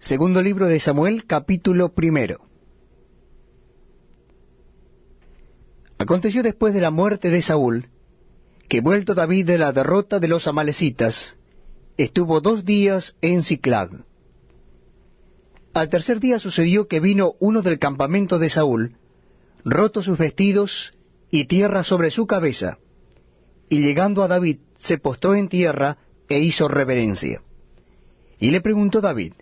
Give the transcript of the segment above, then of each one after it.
Segundo libro de Samuel, capítulo 1. Aconteció después de la muerte de Saúl, que vuelto David de la derrota de los amalecitas, estuvo 2 días en Siclag. Al tercer día sucedió que vino uno del campamento de Saúl, rotos sus vestidos y tierra sobre su cabeza, y llegando a David se postró en tierra e hizo reverencia. Y le preguntó David: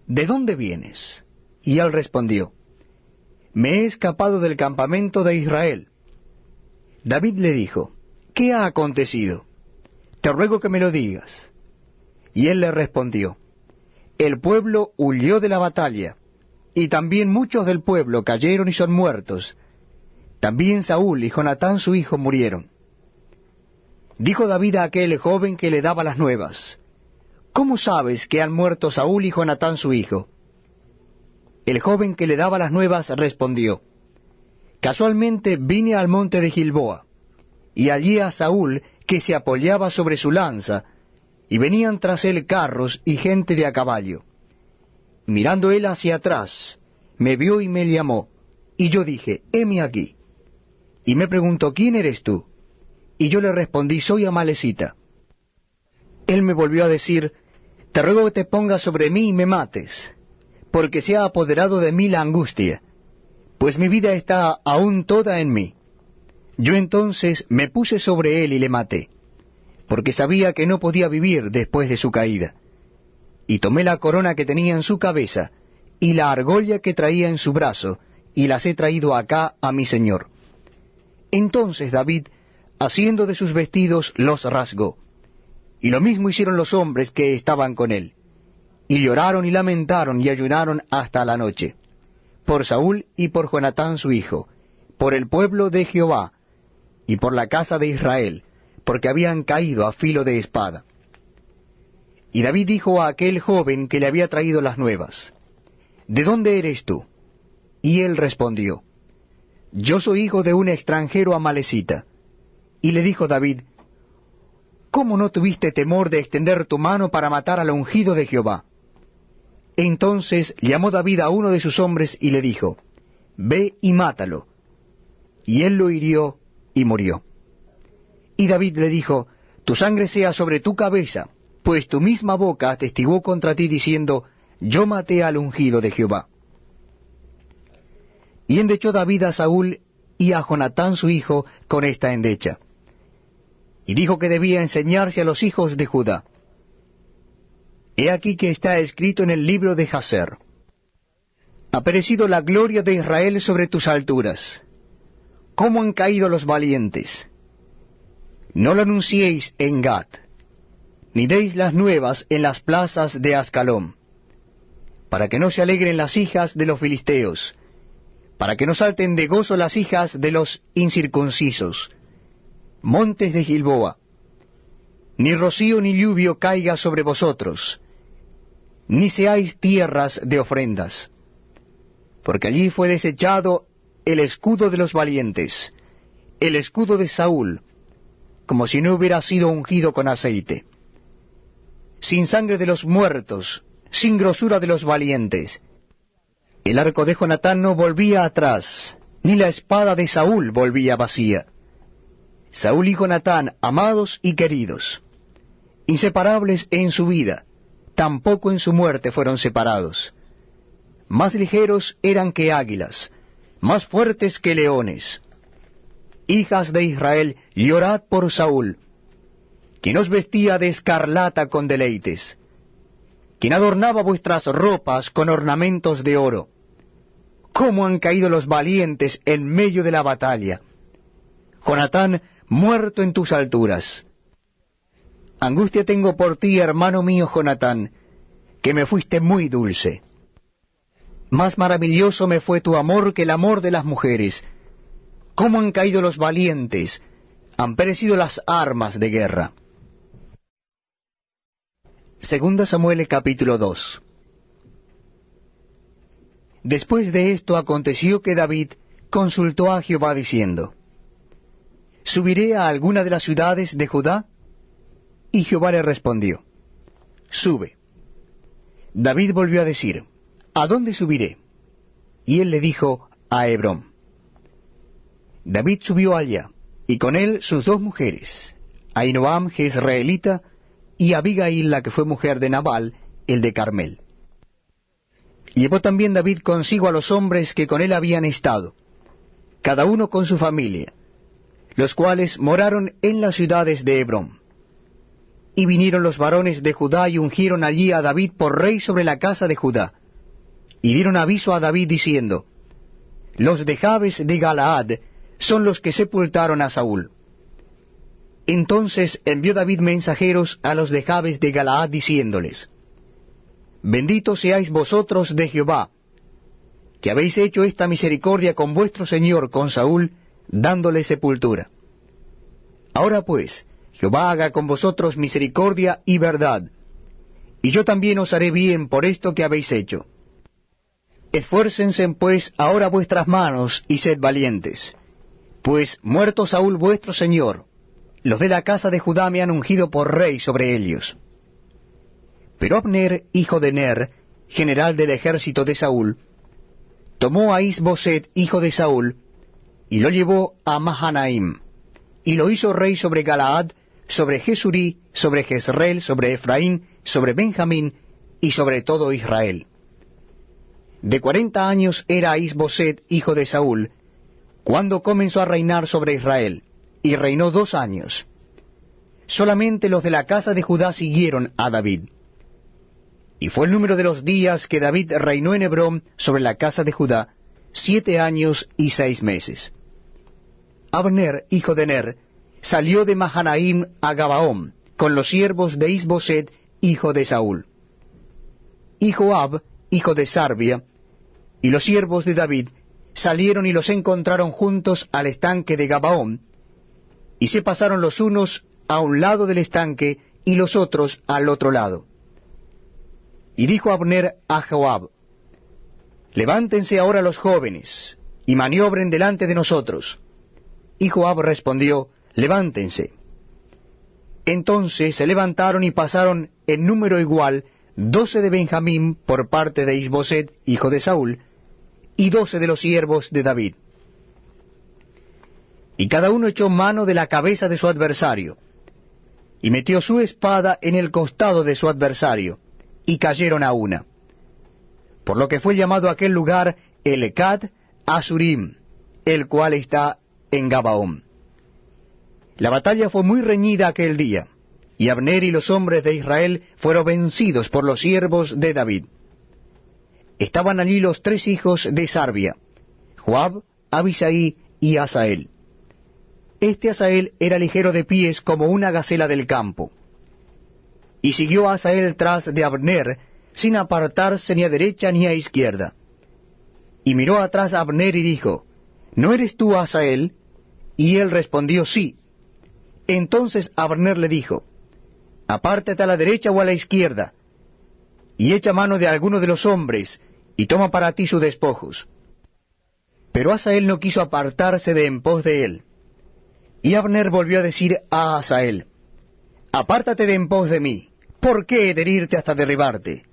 ¿De dónde vienes? Y él respondió: Me he escapado del campamento de Israel. David le dijo: ¿Qué ha acontecido? Te ruego que me lo digas. Y él le respondió: El pueblo huyó de la batalla, y también muchos del pueblo cayeron y son muertos. También Saúl y Jonatán su hijo murieron. Dijo David a aquel joven que le daba las nuevas: ¿Cómo sabes que han muerto Saúl y Jonatán su hijo? El joven que le daba las nuevas respondió: Casualmente vine al monte de Gilboa, y hallé a Saúl que se apoyaba sobre su lanza, y venían tras él carros y gente de a caballo. Mirando él hacia atrás, me vio y me llamó, y yo dije: heme aquí. Y me preguntó: ¿quién eres tú? Y yo le respondí: soy amalecita. Él me volvió a decir: te ruego que te pongas sobre mí y me mates, porque se ha apoderado de mí la angustia, pues mi vida está aún toda en mí. Yo entonces me puse sobre él y le maté, porque sabía que no podía vivir después de su caída. Y tomé la corona que tenía en su cabeza, y la argolla que traía en su brazo, y las he traído acá a mi señor. Entonces David, haciendo de sus vestidos, los rasgó. Y lo mismo hicieron los hombres que estaban con él. Y lloraron y lamentaron y ayunaron hasta la noche, por Saúl y por Jonatán su hijo, por el pueblo de Jehová, y por la casa de Israel, porque habían caído a filo de espada. Y David dijo a aquel joven que le había traído las nuevas: ¿De dónde eres tú? Y él respondió: Yo soy hijo de un extranjero amalecita. Y le dijo David: ¿Cómo no tuviste temor de extender tu mano para matar al ungido de Jehová? Entonces llamó David a uno de sus hombres y le dijo: Ve y mátalo. Y él lo hirió y murió. Y David le dijo: Tu sangre sea sobre tu cabeza, pues tu misma boca atestiguó contra ti diciendo: Yo maté al ungido de Jehová. Y endechó David a Saúl y a Jonatán su hijo con esta endecha. Y dijo que debía enseñarse a los hijos de Judá. He aquí que está escrito en el libro de Jaser: Ha perecido la gloria de Israel sobre tus alturas. ¿Cómo han caído los valientes? No lo anunciéis en Gat, ni deis las nuevas en las plazas de Ascalón, para que no se alegren las hijas de los filisteos, para que no salten de gozo las hijas de los incircuncisos. Montes de Gilboa, ni rocío ni lluvio caiga sobre vosotros, ni seáis tierras de ofrendas, porque allí fue desechado el escudo de los valientes, el escudo de Saúl, como si no hubiera sido ungido con aceite. Sin sangre de los muertos, sin grosura de los valientes. El arco de Jonatán no volvía atrás, ni la espada de Saúl volvía vacía. Saúl y Jonatán, amados y queridos, inseparables en su vida, tampoco en su muerte fueron separados. Más ligeros eran que águilas, más fuertes que leones. Hijas de Israel, llorad por Saúl, quien os vestía de escarlata con deleites, quien adornaba vuestras ropas con ornamentos de oro. ¿Cómo han caído los valientes en medio de la batalla? Jonatán, muerto en tus alturas. Angustia tengo por ti, hermano mío Jonatán, que me fuiste muy dulce. Más maravilloso me fue tu amor que el amor de las mujeres. ¿Cómo han caído los valientes? Han perecido las armas de guerra. Segunda Samuel capítulo 2. Después de esto aconteció que David consultó a Jehová diciendo: ¿Subiré a alguna de las ciudades de Judá? Y Jehová le respondió: Sube. David volvió a decir: ¿a dónde subiré? Y él le dijo, a Hebrón. David subió allá, y con él sus dos mujeres, Ahinoam jezreelita, y Abigail, la que fue mujer de Nabal, el de Carmel. Llevó también David consigo a los hombres que con él habían estado, cada uno con su familia, los cuales moraron en las ciudades de Hebrón. Y vinieron los varones de Judá y ungieron allí a David por rey sobre la casa de Judá. Y dieron aviso a David diciendo, los de Jabes de Galaad son los que sepultaron a Saúl. Entonces envió David mensajeros a los de Jabes de Galaad diciéndoles, benditos seáis vosotros de Jehová, que habéis hecho esta misericordia con vuestro señor, con Saúl, dándole sepultura. Ahora pues, Jehová haga con vosotros misericordia y verdad, y yo también os haré bien por esto que habéis hecho. Esfuércense pues ahora vuestras manos y sed valientes, pues muerto Saúl vuestro señor, los de la casa de Judá me han ungido por rey sobre ellos. Pero Abner, hijo de Ner, general del ejército de Saúl, tomó a Is-Boset, hijo de Saúl, y lo llevó a Mahanaim, y lo hizo rey sobre Galaad, sobre Jesurí, sobre Jezreel, sobre Efraín, sobre Benjamín, y sobre todo Israel. De 40 años era Is-Boset, hijo de Saúl, cuando comenzó a reinar sobre Israel, y reinó 2 años. Solamente los de la casa de Judá siguieron a David. Y fue el número de los días que David reinó en Hebrón sobre la casa de Judá, 7 años y 6 meses. Abner, hijo de Ner, salió de Mahanaim a Gabaón, con los siervos de Is-Boset, hijo de Saúl. Y Joab, hijo de Sarbia, y los siervos de David, salieron y los encontraron juntos al estanque de Gabaón, y se pasaron los unos a un lado del estanque, y los otros al otro lado. Y dijo Abner a Joab, levántense ahora los jóvenes, y maniobren delante de nosotros. Y Joab respondió, levántense. Entonces se levantaron y pasaron en número igual 12 de Benjamín por parte de Is-Boset, hijo de Saúl, y 12 de los siervos de David. Y cada uno echó mano de la cabeza de su adversario, y metió su espada en el costado de su adversario, y cayeron a una. Por lo que fue llamado aquel lugar Elecad Asurim, el cual está en Gabaón. La batalla fue muy reñida aquel día, y Abner y los hombres de Israel fueron vencidos por los siervos de David. Estaban allí los 3 hijos de Sarbia, Joab, Abisai y Asael. Este Asael era ligero de pies como una gacela del campo. Y siguió Asael tras de Abner, sin apartarse ni a derecha ni a izquierda. Y miró atrás a Abner y dijo, ¿no eres tú Asael? Y él respondió, sí. Entonces Abner le dijo, apártate a la derecha o a la izquierda, y echa mano de alguno de los hombres, y toma para ti sus despojos. Pero Asael no quiso apartarse de en pos de él. Y Abner volvió a decir a Asael, apártate de en pos de mí, ¿por qué he de herirte hasta derribarte?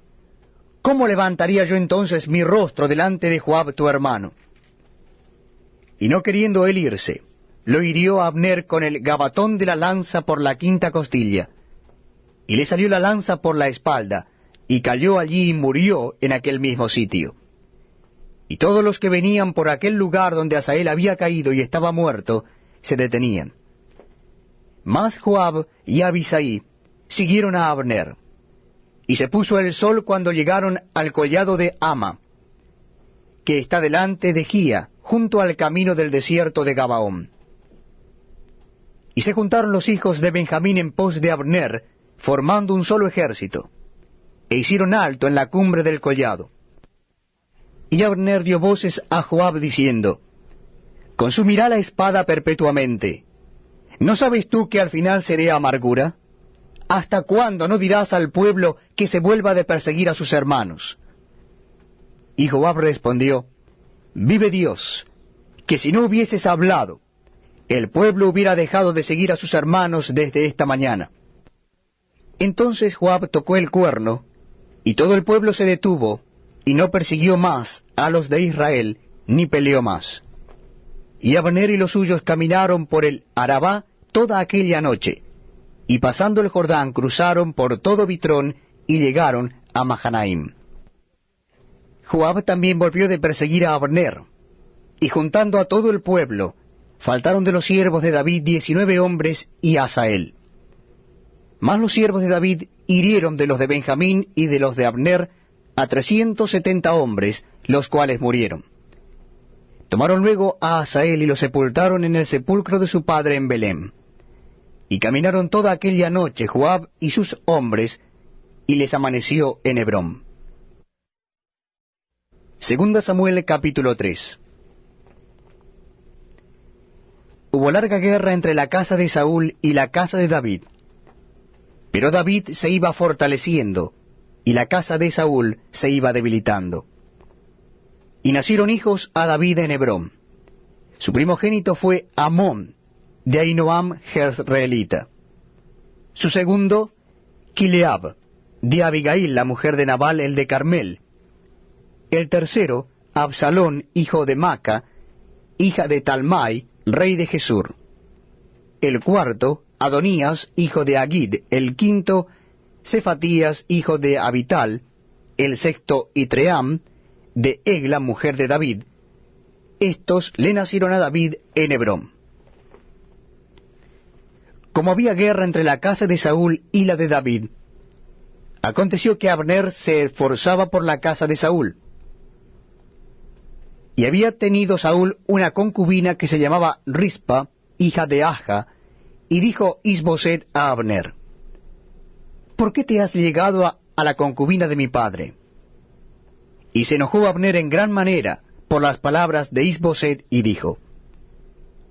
¿Cómo levantaría yo entonces mi rostro delante de Joab tu hermano? Y no queriendo él irse, lo hirió a Abner con el gabatón de la lanza por la 5ª costilla, y le salió la lanza por la espalda, y cayó allí y murió en aquel mismo sitio. Y todos los que venían por aquel lugar donde Asael había caído y estaba muerto, se detenían. Mas Joab y Abisai siguieron a Abner, y se puso el sol cuando llegaron al collado de Ama, que está delante de Gía, junto al camino del desierto de Gabaón. Y se juntaron los hijos de Benjamín en pos de Abner, formando un solo ejército, e hicieron alto en la cumbre del collado. Y Abner dio voces a Joab diciendo, consumirá la espada perpetuamente. ¿No sabes tú que al final seré amargura? ¿Hasta cuándo no dirás al pueblo que se vuelva de perseguir a sus hermanos? Y Joab respondió, vive Dios, que si no hubieses hablado, el pueblo hubiera dejado de seguir a sus hermanos desde esta mañana. Entonces Joab tocó el cuerno, y todo el pueblo se detuvo, y no persiguió más a los de Israel, ni peleó más. Y Abner y los suyos caminaron por el Arabá toda aquella noche, y pasando el Jordán cruzaron por todo Bitrón y llegaron a Mahanaim. Joab también volvió de perseguir a Abner, y juntando a todo el pueblo, faltaron de los siervos de David 19 hombres y Asael. Mas los siervos de David hirieron de los de Benjamín y de los de Abner a 370 hombres, los cuales murieron. Tomaron luego a Asael y lo sepultaron en el sepulcro de su padre en Belén. Y caminaron toda aquella noche Joab y sus hombres, y les amaneció en Hebrón. Segunda Samuel capítulo 3. Hubo larga guerra entre la casa de Saúl y la casa de David. Pero David se iba fortaleciendo, y la casa de Saúl se iba debilitando. Y nacieron hijos a David en Hebrón. Su primogénito fue Amón, de Ahinoam jezreelita. Su segundo, Kileab, de Abigail, la mujer de Nabal el de Carmel. El tercero, Absalón, hijo de Maca, hija de Talmai, rey de Gesur. El cuarto, Adonías, hijo de Agid. El quinto, Cefatías, hijo de Abital. El sexto, Itream, de Egla, mujer de David. Estos le nacieron a David en Hebrón. Como había guerra entre la casa de Saúl y la de David, aconteció que Abner se esforzaba por la casa de Saúl. Y había tenido Saúl una concubina que se llamaba Rispa, hija de Aja, y dijo Isboset a Abner: ¿Por qué te has llegado a la concubina de mi padre? Y se enojó Abner en gran manera por las palabras de Isboset, y dijo: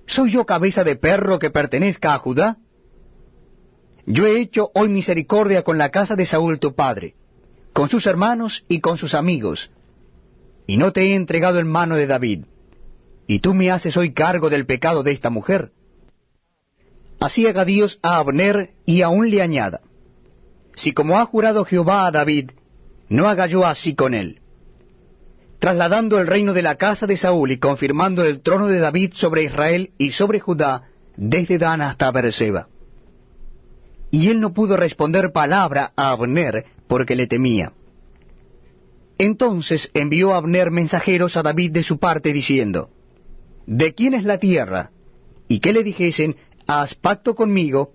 ¿Soy yo cabeza de perro que pertenezca a Judá? Yo he hecho hoy misericordia con la casa de Saúl tu padre, con sus hermanos y con sus amigos, y no te he entregado en mano de David, y tú me haces hoy cargo del pecado de esta mujer. Así haga Dios a Abner, y aún le añada: si como ha jurado Jehová a David, no haga yo así con él, trasladando el reino de la casa de Saúl y confirmando el trono de David sobre Israel y sobre Judá, desde Dan hasta Beerseba. Y él no pudo responder palabra a Abner, porque le temía. Entonces envió Abner mensajeros a David de su parte, diciendo: ¿De quién es la tierra? Y que le dijesen: haz pacto conmigo,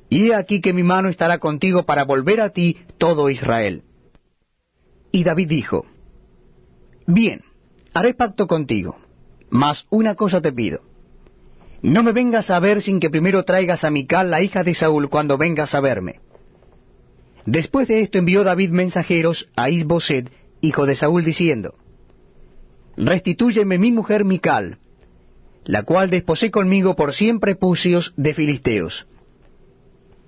y he aquí que mi mano estará contigo para volver a ti todo Israel. Y David dijo: bien, haré pacto contigo, mas una cosa te pido: no me vengas a ver sin que primero traigas a Mical, la hija de Saúl, cuando vengas a verme. Después de esto envió David mensajeros a Isboset, hijo de Saúl, diciendo: restitúyeme mi mujer Mical, la cual desposé conmigo por 100 prepucios de filisteos.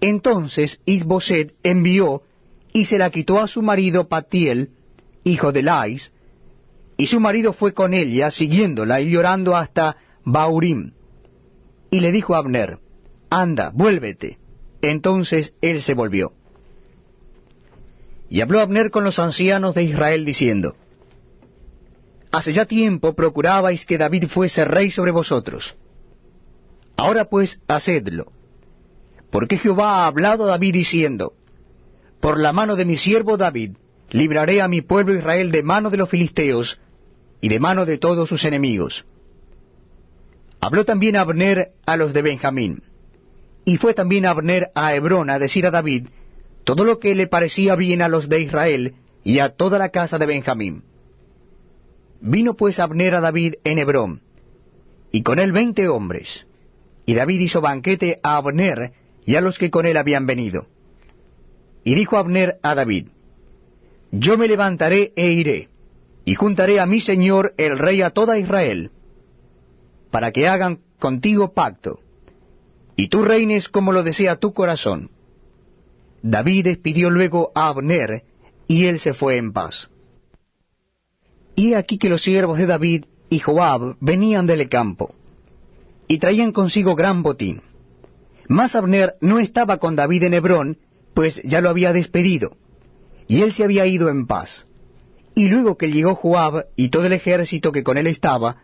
Entonces Isboset envió y se la quitó a su marido Patiel, hijo de Lais, y su marido fue con ella, siguiéndola y llorando hasta Baurim. Y le dijo a Abner: anda, vuélvete. Entonces él se volvió. Y habló Abner con los ancianos de Israel, diciendo: hace ya tiempo procurabais que David fuese rey sobre vosotros. Ahora pues hacedlo, porque Jehová ha hablado a David diciendo: por la mano de mi siervo David libraré a mi pueblo Israel de mano de los filisteos y de mano de todos sus enemigos. Habló también Abner a los de Benjamín, y fue también Abner a Hebrón a decir a David todo lo que le parecía bien a los de Israel y a toda la casa de Benjamín. Vino pues Abner a David en Hebrón, y con él 20 hombres, y David hizo banquete a Abner y a los que con él habían venido. Y dijo Abner a David: yo me levantaré e iré, y juntaré a mi señor el rey a toda Israel, para que hagan contigo pacto, y tú reines como lo desea tu corazón. David despidió luego a Abner, y él se fue en paz. Y aquí que los siervos de David y Joab venían del campo, y traían consigo gran botín. Mas Abner no estaba con David en Hebrón, pues ya lo había despedido, y él se había ido en paz. Y luego que llegó Joab y todo el ejército que con él estaba,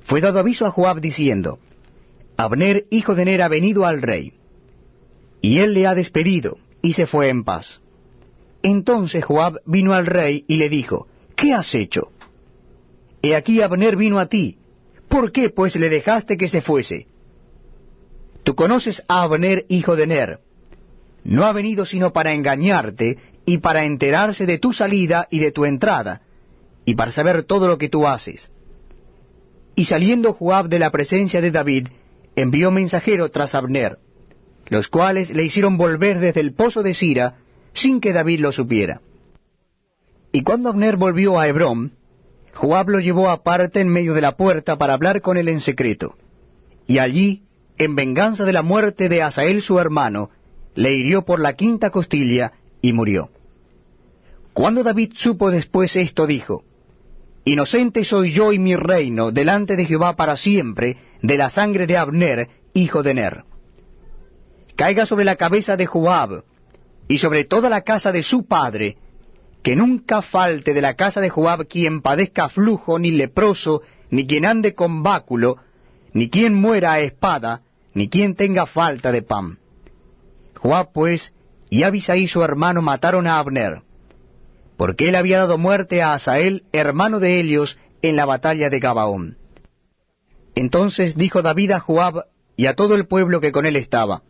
fue dado aviso a Joab diciendo, Abner, hijo de Ner, ha venido al rey. Y él le ha despedido, y se fue en paz. Entonces Joab vino al rey y le dijo, ¿qué has hecho? He aquí Abner vino a ti. ¿Por qué pues le dejaste que se fuese? Tú conoces a Abner, hijo de Ner. No ha venido sino para engañarte y para enterarse de tu salida y de tu entrada, y para saber todo lo que tú haces. Y saliendo Joab de la presencia de David, envió mensajero tras Abner, los cuales le hicieron volver desde el pozo de Sira, sin que David lo supiera. Y cuando Abner volvió a Hebrón, Joab lo llevó aparte en medio de la puerta para hablar con él en secreto. Y allí, en venganza de la muerte de Asael su hermano, le hirió por la quinta costilla y murió. Cuando David supo después esto, dijo, Inocente soy yo y mi reino delante de Jehová para siempre de la sangre de Abner, hijo de Ner. Caiga sobre la cabeza de Joab y sobre toda la casa de su padre, que nunca falte de la casa de Joab quien padezca flujo, ni leproso, ni quien ande con báculo, ni quien muera a espada, ni quien tenga falta de pan. Joab pues y Abisai su hermano mataron a Abner, porque él había dado muerte a Asael, hermano de Helios, en la batalla de Gabaón. Entonces dijo David a Joab y a todo el pueblo que con él estaba,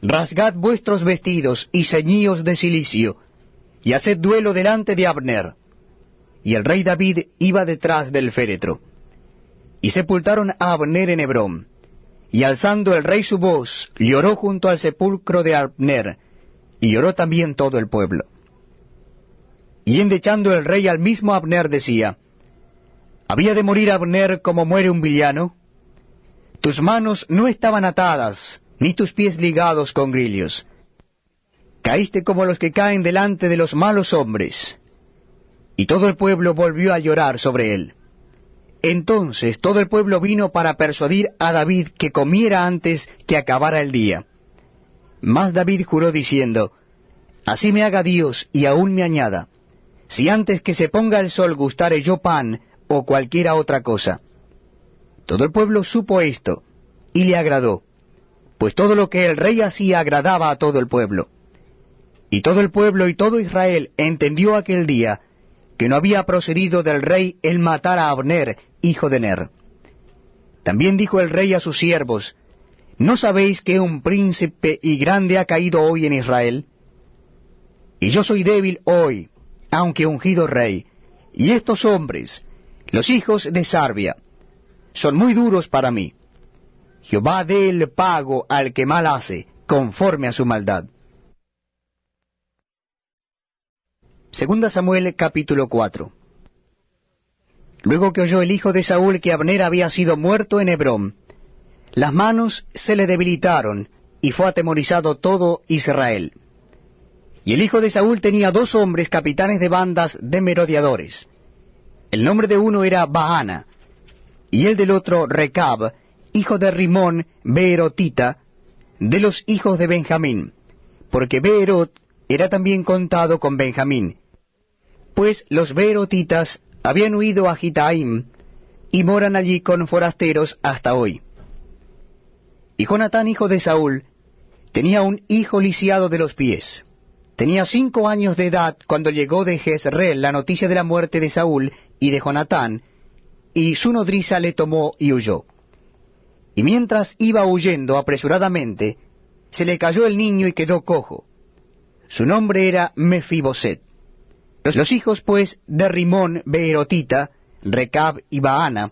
Rasgad vuestros vestidos y ceñíos de cilicio, y haced duelo delante de Abner. Y el rey David iba detrás del féretro. Y sepultaron a Abner en Hebrón. Y alzando el rey su voz, lloró junto al sepulcro de Abner, y lloró también todo el pueblo. Y endechando el rey al mismo Abner decía, ¿había de morir Abner como muere un villano? Tus manos no estaban atadas, ni tus pies ligados con grillos. Caíste como los que caen delante de los malos hombres. Y todo el pueblo volvió a llorar sobre él. Entonces todo el pueblo vino para persuadir a David que comiera antes que acabara el día. Mas David juró diciendo, Así me haga Dios y aún me añada, si antes que se ponga el sol gustare yo pan o cualquiera otra cosa. Todo el pueblo supo esto, y le agradó, pues todo lo que el rey hacía agradaba a todo el pueblo. Y todo el pueblo y todo Israel entendió aquel día que no había procedido del rey el matar a Abner, hijo de Ner. También dijo el rey a sus siervos, ¿no sabéis que un príncipe y grande ha caído hoy en Israel? Y yo soy débil hoy, aunque ungido rey, y estos hombres, los hijos de Sarbia, son muy duros para mí. Jehová dé el pago al que mal hace, conforme a su maldad. Segunda Samuel capítulo 4. Luego que oyó el hijo de Saúl que Abner había sido muerto en Hebrón, las manos se le debilitaron, y fue atemorizado todo Israel. Y el hijo de Saúl tenía 2 hombres capitanes de bandas de merodeadores. El nombre de uno era Baana, y el del otro Recab, hijo de Rimón Beerotita, de los hijos de Benjamín, porque Beerot era también contado con Benjamín, pues los Beerotitas habían huido a Gitaim, y moran allí con forasteros hasta hoy. Y Jonatán, hijo de Saúl, tenía un hijo lisiado de los pies. Tenía 5 años de edad cuando llegó de Jezreel la noticia de la muerte de Saúl y de Jonatán, y su nodriza le tomó y huyó. Y mientras iba huyendo apresuradamente, se le cayó el niño y quedó cojo. Su nombre era Mefiboset. Los hijos, pues, de Rimón Beerotita, Recab y Baana,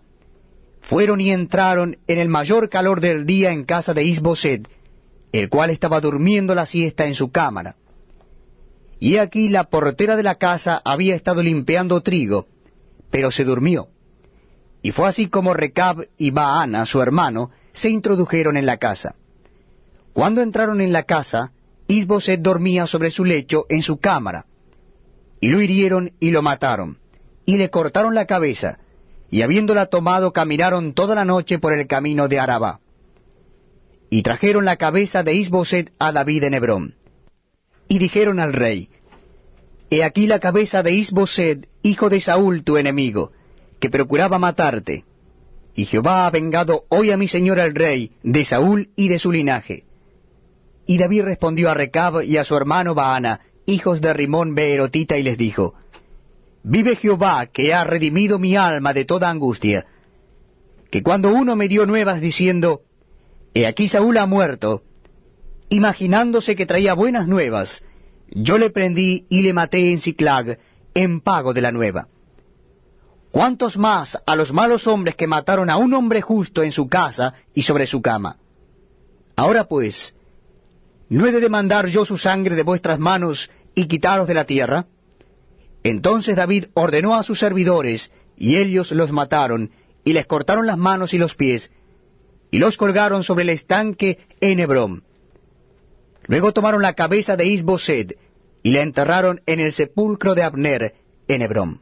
fueron y entraron en el mayor calor del día en casa de Isboset, el cual estaba durmiendo la siesta en su cámara. Y aquí la portera de la casa había estado limpiando trigo, pero se durmió. Y fue así como Recab y Baana, su hermano, se introdujeron en la casa. Cuando entraron en la casa, Isboset dormía sobre su lecho en su cámara. Y lo hirieron y lo mataron, y le cortaron la cabeza, y habiéndola tomado caminaron toda la noche por el camino de Arabá. Y trajeron la cabeza de Isboset a David en Hebrón. Y dijeron al rey, he aquí la cabeza de Is-Boseth, hijo de Saúl tu enemigo, que procuraba matarte. Y Jehová ha vengado hoy a mi señor el rey, de Saúl y de su linaje. Y David respondió a Recab y a su hermano Baana, hijos de Rimón Beerotita, y les dijo, vive Jehová, que ha redimido mi alma de toda angustia, que cuando uno me dio nuevas diciendo, he aquí Saúl ha muerto, imaginándose que traía buenas nuevas, yo le prendí y le maté en Siclag, en pago de la nueva. ¿Cuántos más a los malos hombres que mataron a un hombre justo en su casa y sobre su cama? Ahora pues, ¿no he de demandar yo su sangre de vuestras manos y quitaros de la tierra? Entonces David ordenó a sus servidores, y ellos los mataron, y les cortaron las manos y los pies, y los colgaron sobre el estanque en Hebrón. Luego tomaron la cabeza de Is-Boseth, y la enterraron en el sepulcro de Abner en Hebrón.